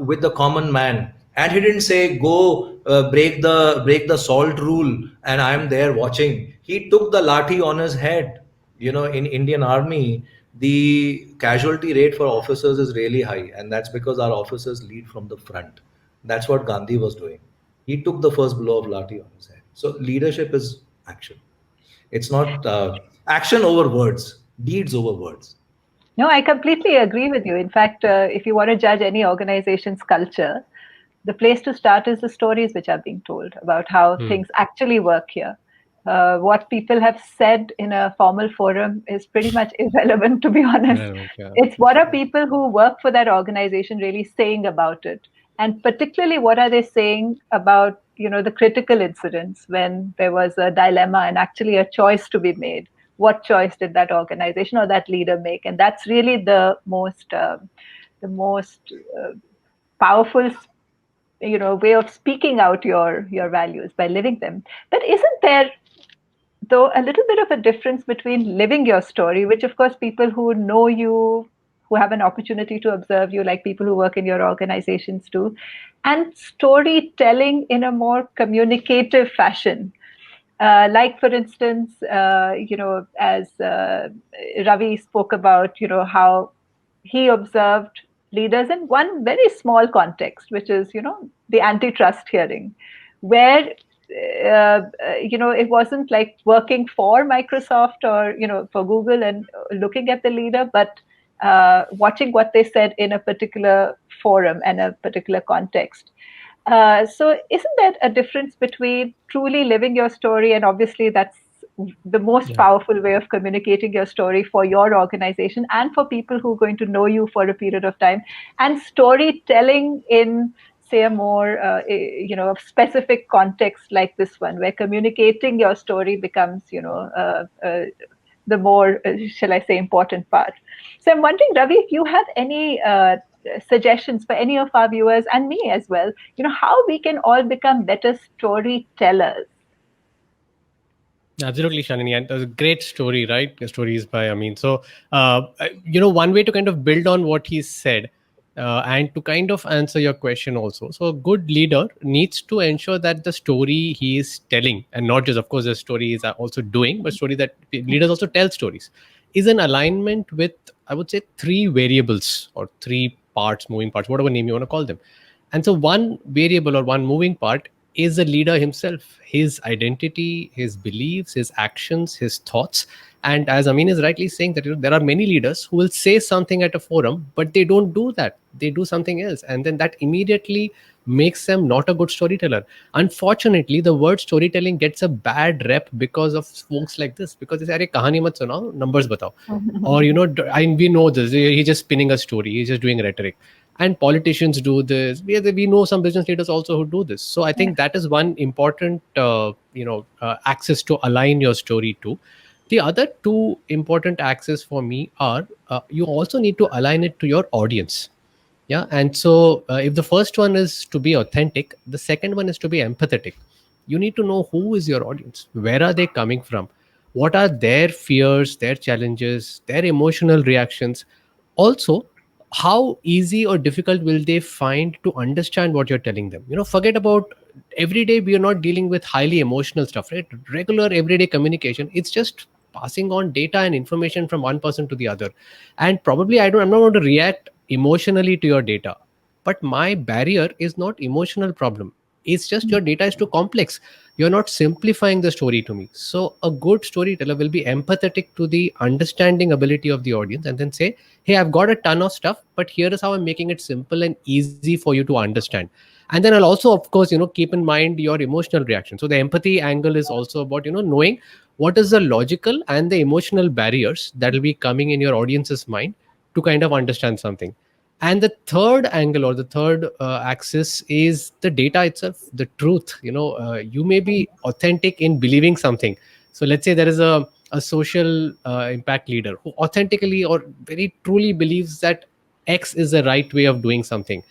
with the common man, and he didn't say, go break the salt rule and I'm there watching. He took the lathi on his head. In Indian army, the casualty rate for officers is really high, and that's because our officers lead from the front. That's what Gandhi was doing. He took the first blow of lathi on his head. So leadership is action. It's not action over words, deeds over words. No, I completely agree with you. In fact, if you want to judge any organization's culture, the place to start is the stories which are being told about how Hmm. things actually work here. What people have said in a formal forum is pretty much irrelevant, to be honest. Relevant, yeah. It's what are people who work for that organization really saying about it? And particularly, what are they saying about the critical incidents when there was a dilemma and actually a choice to be made. What choice did that organization or that leader make? And that's really the most powerful way of speaking out your values by living them. But isn't there though a little bit of a difference between living your story, which of course people who know you, who have an opportunity to observe you, like people who work in your organizations do, and storytelling in a more communicative fashion? Like, for instance, as Ravi spoke about, how he observed leaders in one very small context, which is, the antitrust hearing, where it wasn't like working for Microsoft or for Google and looking at the leader, but watching what they said in a particular forum and a particular context. So, isn't that a difference between truly living your story, and obviously that's the most Yeah. powerful way of communicating your story for your organization and for people who are going to know you for a period of time, and storytelling in, say, a more specific context like this one, where communicating your story becomes the more, shall I say, important part. So I'm wondering, Ravi, if you have any suggestions for any of our viewers and me as well, how we can all become better storytellers. Absolutely, Shalini, and there's a great story, right? The story is by Ameen. So, one way to kind of build on what he said, and to kind of answer your question also. So, a good leader needs to ensure that the story he is telling, and not just, of course, the story is also doing, but story that leaders also tell stories, is in alignment with, I would say, three variables or three parts, moving parts, whatever name you want to call them. And so, one variable or one moving part is the leader himself, his identity, his beliefs, his actions, his thoughts. And as Amin is rightly saying, that there are many leaders who will say something at a forum, but they don't do that. They do something else. And then that immediately makes them not a good storyteller. Unfortunately, the word storytelling gets a bad rep because of folks like this, because they say, "Arey, kahani mat sunao, numbers batao." Or, we know this, he's just spinning a story, he's just doing rhetoric. And politicians do this. We know some business leaders also who do this. So I Yeah. think that is one important axis to align your story to. The other two important axes for me are, you also need to align it to your audience. Yeah. And so if the first one is to be authentic, the second one is to be empathetic. You need to know who is your audience, where are they coming from, what are their fears, their challenges, their emotional reactions. Also, how easy or difficult will they find to understand what you're telling them. Forget about every day. We are not dealing with highly emotional stuff, right? Regular everyday communication, it's just passing on data and information from one person to the other. And probably I'm not going to react emotionally to your data, but my barrier is not emotional problem. It's just your data is too complex. You're not simplifying the story to me. So a good storyteller will be empathetic to the understanding ability of the audience, and then say, "Hey, I've got a ton of stuff, but here is how I'm making it simple and easy for you to understand." And then I'll also, of course, keep in mind your emotional reaction. So the empathy angle is also about, knowing what is the logical and the emotional barriers that will be coming in your audience's mind to kind of understand something. And the third angle or the third axis is the data itself, the truth. You may be authentic in believing something. So let's say there is a social impact leader who authentically or very truly believes that X is the right way of doing something,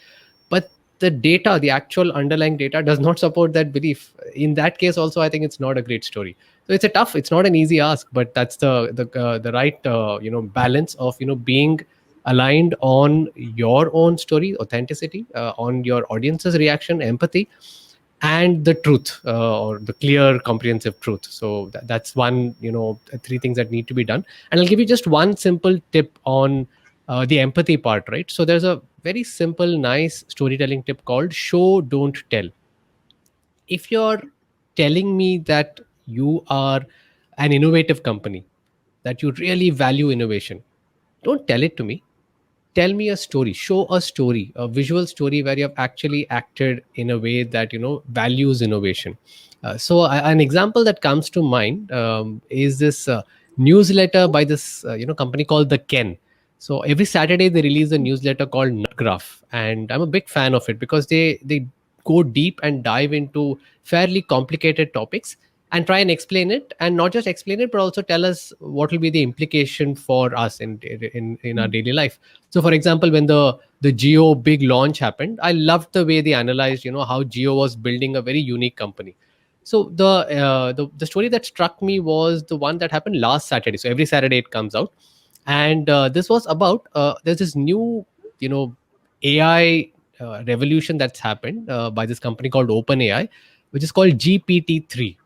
but the data, the actual underlying data, does not support that belief. In that case also, I think it's not a great story. So it's not an easy ask, but that's the right balance of being aligned on your own story, authenticity, on your audience's reaction, empathy, and the truth, or the clear comprehensive truth. So that's one, three things that need to be done. And I'll give you just one simple tip on the empathy part, right? So there's a very simple, nice storytelling tip called show don't tell. If you're telling me that you are an innovative company, that you really value innovation, don't tell it to me. Tell me a story, show a story, a visual story where you have actually acted in a way that values innovation. An example that comes to mind is this newsletter by this company called the Ken. So every Saturday they release a newsletter called Nutgraph, and I'm a big fan of it because they go deep and dive into fairly complicated topics and try and explain it, and not just explain it but also tell us what will be the implication for us in our daily life. So for example, when the Geo big launch happened, I loved the way they analyzed, how Geo was building a very unique company. So the story that struck me was the one that happened last Saturday. So every Saturday it comes out, and this was about there's this new AI revolution that's happened by this company called OpenAI, which is called GPT-3.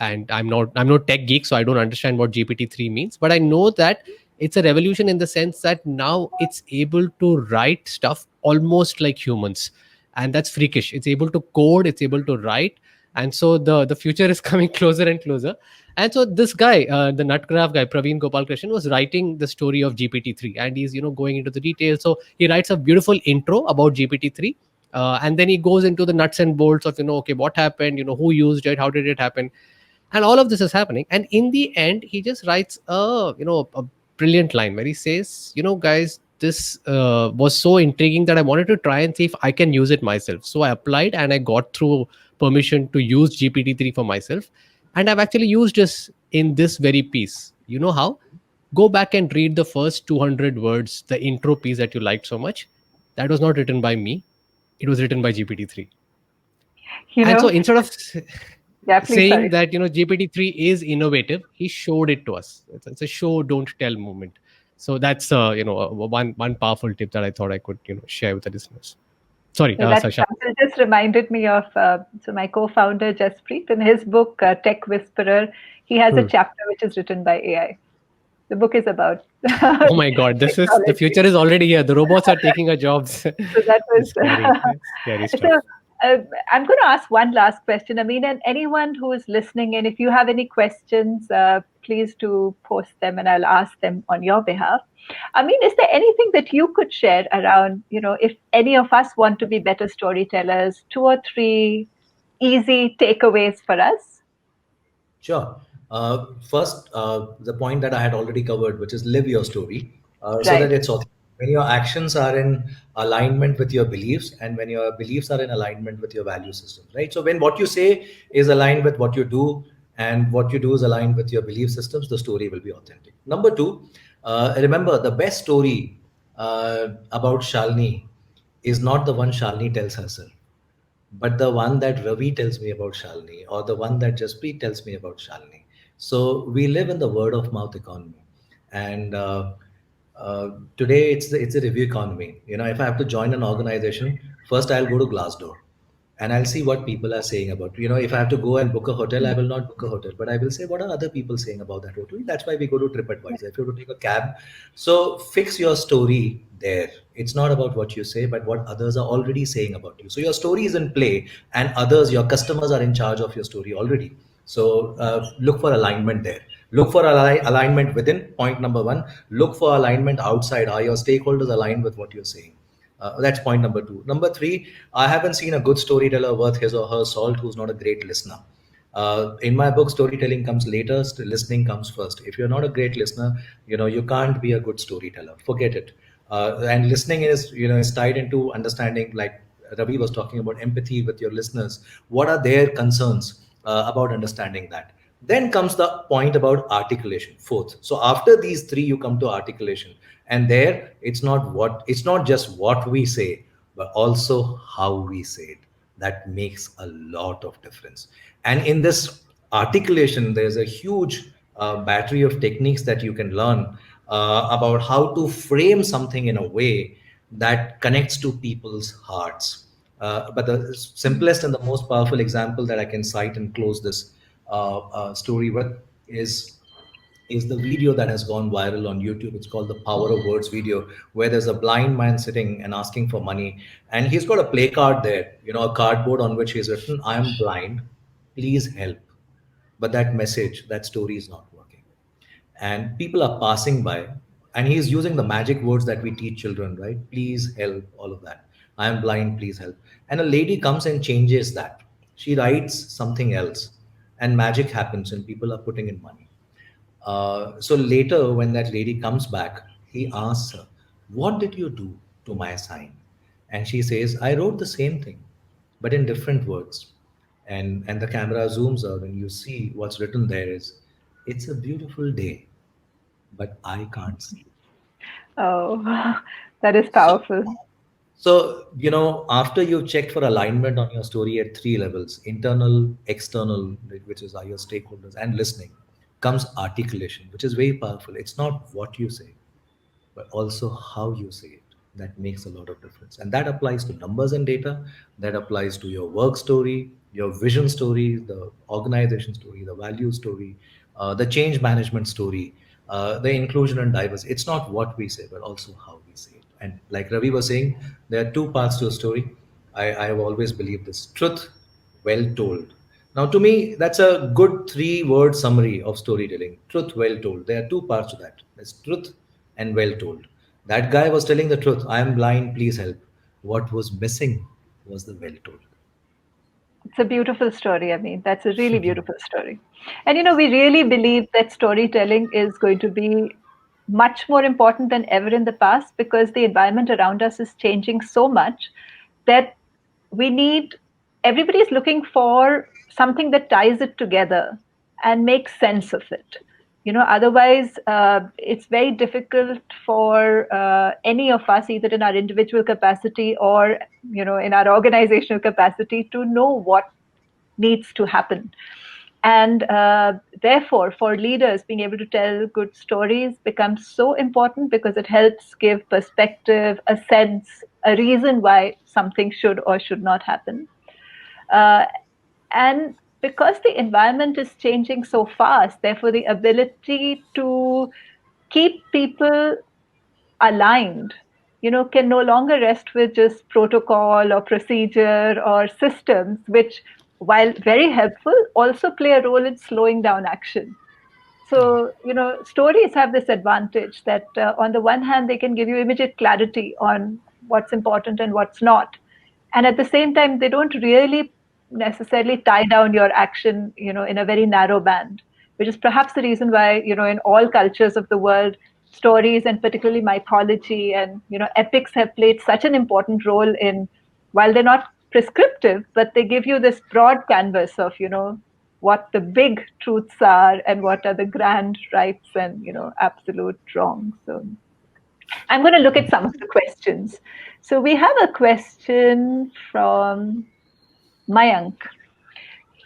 And I'm no tech geek, so I don't understand what GPT-3 means, but I know that it's a revolution in the sense that now it's able to write stuff almost like humans, and that's freakish. It's able to code, it's able to write, and so the future is coming closer and closer. And so this guy, the Nutgraph guy, Praveen Gopalkrishnan, was writing the story of GPT-3, and he's going into the details. So he writes a beautiful intro about GPT-3, and then he goes into the nuts and bolts of okay, what happened, who used it, how did it happen, and all of this is happening. And in the end, he just writes a brilliant line where he says, guys, this was so intriguing that I wanted to try and see if I can use it myself. So I applied and I got through permission to use GPT-3 for myself, and I've actually used this in this very piece. You know how? Go back and read the first 200 words, the intro piece that you liked so much. That was not written by me, it was written by GPT-3. You And so know, instead of yeah, please, saying sorry. that GPT-3 is innovative, he showed it to us. It's a show don't tell moment. So that's one powerful tip that I thought I could share with the listeners. Sorry, So that Sasha. example just reminded me of so my co-founder Jaspreet in his book Tech Whisperer. He has a Hmm. chapter which is written by AI. The book is about Oh my God, this is the technology. future is already here. The robots are taking our jobs. So that It's scary. was Scary so. stuff. I'm going to ask one last question. I mean, and anyone who is listening, and if you have any questions, please do post them, and I'll ask them on your behalf. I mean, is there anything that you could share around, if any of us want to be better storytellers, two or three easy takeaways for us? Sure. First, the point that I had already covered, which is live your story, so that Right. it's authentic. When your actions are in alignment with your beliefs, and when your beliefs are in alignment with your value systems, right? So when what you say is aligned with what you do, and what you do is aligned with your belief systems, the story will be authentic. Number two, remember the best story about Shalini is not the one Shalini tells herself, but the one that Ravi tells me about Shalini, or the one that Jaspreet tells me about Shalini. So we live in the word of mouth economy, and today it's a review economy. If I have to join an organization, first I'll go to Glassdoor, and I'll see what people are saying about. If I have to go and book a hotel, I will not book a hotel, but I will say what are other people saying about that hotel. That's why we go to TripAdvisor. If you have to take a cab, so fix your story there. It's not about what you say, but what others are already saying about you. So your story is in play, and others, your customers, are in charge of your story already. So look for alignment there. Look for alignment within. Point number one. Look for alignment outside. Are your stakeholders aligned with what you're saying? That's point number two. Number three, I haven't seen a good storyteller worth his or her salt who's not a great listener. In my book, storytelling comes later, listening comes first. If you're not a great listener, you can't be a good storyteller. Forget it. And listening is tied into understanding, like Ravi was talking about empathy with your listeners. What are their concerns about understanding that? Then comes the point about articulation, fourth. So after these three, you come to articulation, and there it's not just what we say, but also how we say it. That makes a lot of difference. And in this articulation, there's a huge battery of techniques that you can learn about how to frame something in a way that connects to people's hearts. But the simplest and the most powerful example that I can cite and close this story with is is the video that has gone viral on YouTube. It's called the Power of Words video, where there's a blind man sitting and asking for money. And he's got a play card there, a cardboard on which he's written, I am blind, please help. But that message, that story is not working. And people are passing by, and he's using the magic words that we teach children, right? Please help, all of that. I am blind, please help. And a lady comes and changes that. She writes something else, and magic happens, and people are putting in money. So later, when that lady comes back, he asks her, what did you do to my sign? And she says, I wrote the same thing. but in different words. And the camera zooms out and you see what's written there is, it's a beautiful day, but I can't see it. Oh, that is So, powerful. after you've checked for alignment on your story at three levels, internal, external, which is are your stakeholders, and listening, comes articulation, which is very powerful. It's not what you say, but also how you say it. That makes a lot of difference. And that applies to numbers and data. That applies to your work story, your vision story, the organization story, the value story, the change management story, the inclusion and diversity. It's not what we say, but also how we say it. And like Ravi was saying, there are two parts to a story. I have always believed this: truth, well told. Now, to me, that's a good three-word summary of storytelling. Truth, well told. There are two parts to that. There's truth and well told. That guy was telling the truth. I am blind, please help. What was missing was the well told. It's a beautiful story. I mean, that's a really beautiful story. And we really believe that storytelling is going to be much more important than ever in the past because the environment around us is changing so much that we need everybody is looking for something that ties it together and makes sense of it. Otherwise, it's very difficult for any of us, either in our individual capacity or in our organizational capacity, to know what needs to happen. And therefore, for leaders, being able to tell good stories becomes so important because it helps give perspective, a sense, a reason why something should or should not happen. Uh, and because the environment is changing so fast, therefore, the ability to keep people aligned, can no longer rest with just protocol or procedure or systems, which, while very helpful, also play a role in slowing down action. So, stories have this advantage that on the one hand, they can give you immediate clarity on what's important and what's not. And at the same time, they don't really necessarily tie down your action, in a very narrow band, which is perhaps the reason why, in all cultures of the world, stories and particularly mythology and, epics have played such an important role in, while they're not prescriptive, but they give you this broad canvas of, what the big truths are and what are the grand rights and absolute wrongs. So I'm going to look at some of the questions. So we have a question from Mayank.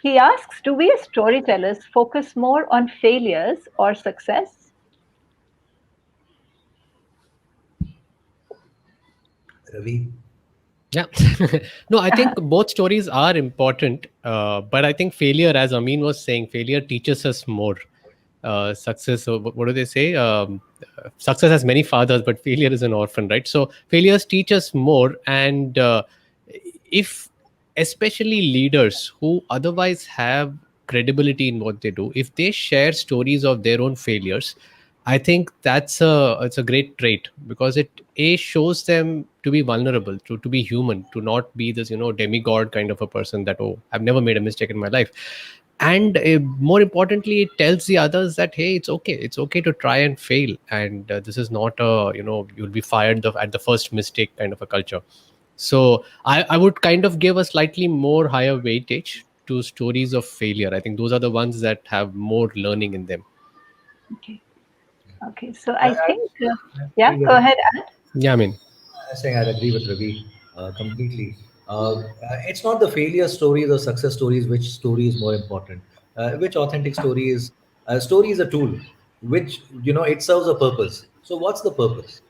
He asks, do we as storytellers focus more on failures or success? Ravi? Yeah. No, I think both stories are important. But I think failure, as Ameen was saying, failure teaches us more. Success, or what do they say? Success has many fathers, but failure is an orphan, right? So failures teach us more. And if, especially leaders who otherwise have credibility in what they do, if they share stories of their own failures, I think it's a great trait, because it shows them to be vulnerable, to be human, to not be this demigod kind of a person that, oh, I've never made a mistake in my life. And more importantly, it tells the others that, hey, it's okay to try and fail, and this is not a, you'll be fired at the first mistake kind of a culture. So I would kind of give a slightly more higher weightage to stories of failure. I think those are the ones that have more learning in them. Okay. Okay. So I, I I, think, I yeah, agree with go ahead, Anne. Yeah, I mean. I saying I'd agree with Ravi completely. It's not the failure stories or success stories. Which story is more important? Which authentic story is? Story is a tool, which it serves a purpose. So what's the purpose?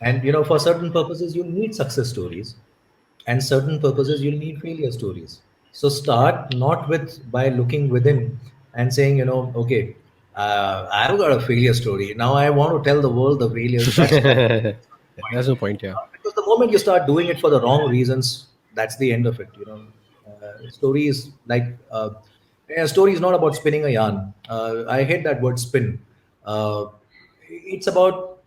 And for certain purposes, you need success stories, and certain purposes you'll need failure stories. So start not with by looking within and saying, okay, I've got a failure story. Now I want to tell the world the failures. That's not That's no point. Yeah. because the moment you start doing it for the wrong reasons, that's the end of it. Story is like a story is not about spinning a yarn. I hate that word spin. Uh, it's about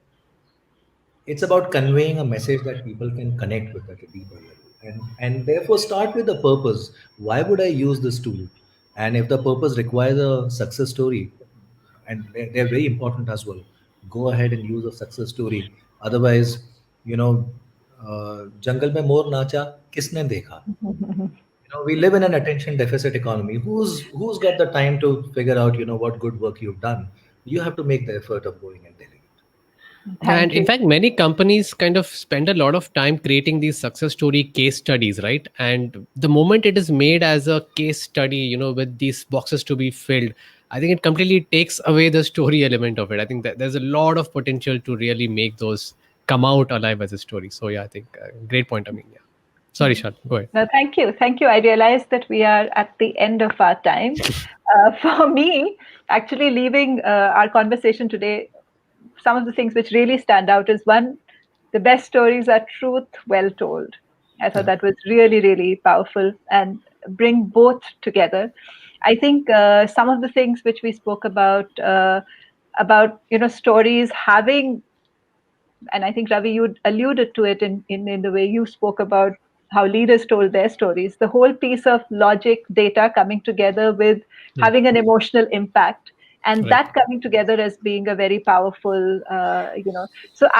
it's about conveying a message that people can connect with at a deeper level, and therefore start with the purpose. Why would I use this tool? And if the purpose requires a success story, and they're very important as well, go ahead and use a success story. Otherwise, you know जंगल में मोर नाचा किसने देखा. We live in an attention deficit economy. Who's got the time to figure out, what good work you've done? You have to make the effort of going and telling it. Yeah, and Thank in you. fact, many companies kind of spend a lot of time creating these success story case studies, right? And the moment it is made as a case study, with these boxes to be filled, I think it completely takes away the story element of it. I think that there's a lot of potential to really make those come out alive as a story. So yeah, I think great point. I mean, yeah. Sorry, Shad, go ahead. No, thank you. Thank you. I realize that we are at the end of our time. For me, actually, leaving our conversation today, some of the things which really stand out is one, the best stories are truth well told. I thought Yeah. that was really, really powerful and bring both together. I think some of the things which we spoke about stories having, and I think Ravi, you alluded to it in the way you spoke about how leaders told their stories. The whole piece of logic, data coming together with Hmm. having an emotional impact, and Right. that coming together as being a very powerful, So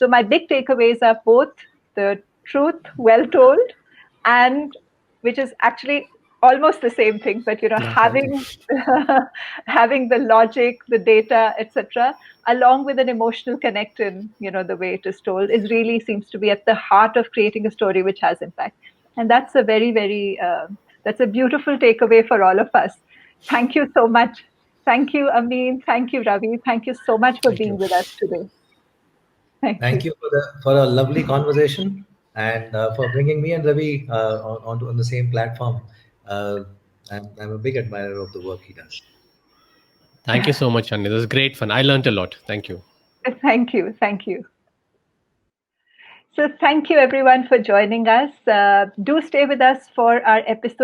so my big takeaways are both the truth well told, and which is actually almost the same thing, but Yeah, same thing. having having the logic, the data, etc., along with an emotional connect in the way it is told, is really seems to be at the heart of creating a story which has impact. And that's a very, very that's a beautiful takeaway for all of us. Thank you so much. Thank you, Ameen. Thank you, Ravi. Thank you so much for Thank you. being with us today. Thank Thank you. you for a lovely conversation, and for bringing me and Ravi on the same platform. Uh, I'm a big admirer of the work he does. Thank you so much, Anil. This was great fun. I learned a lot. Thank you. Thank you. Thank you. So, thank you everyone for joining us. Do stay with us for our episode